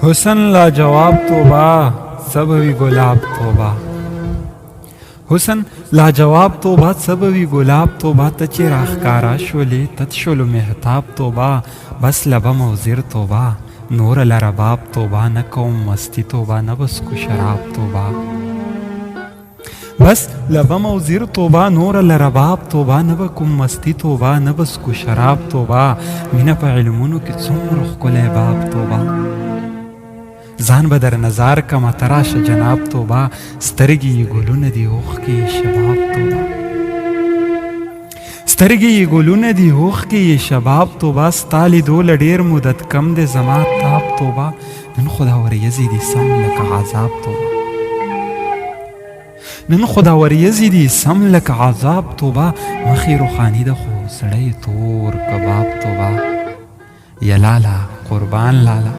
हुसन लाजवाब तोबा सबवी गुलाब तोबा। हुसन लाजवाब तोबा सबवी गुलाब तोबा तचे राखकारा शोले तत्शुल मेहताब तोबा। बस लबम उजिर तोबा नूर लरबाब तोबा न कौम मस्ती तोबा न बस को शराब तोबा। बस लबम उजिर तोबा नूर लरबाब तोबा न बकुम मस्ती तोबा न बस को शराब तोबा। मीना पे इल्मुनो की څومره ښکلی बाब तोबा। ځان به در نظار کما تراشه جناب توبه سترګې یې ګلونه دي اوښکې یې شباب توبه سترګې یې ګلونه دي اوښکې یې شباب توبه ستا لیدو له ډېر مدت کم دی زما تاب توبه نن خو دا وریځې دي سم لکه عذاب توبه نن خو دا وریځې دي سم لکه عذاب توبه مخې روښاني ده خو زړه یې تور کباب توبه یا لالا قربان لالا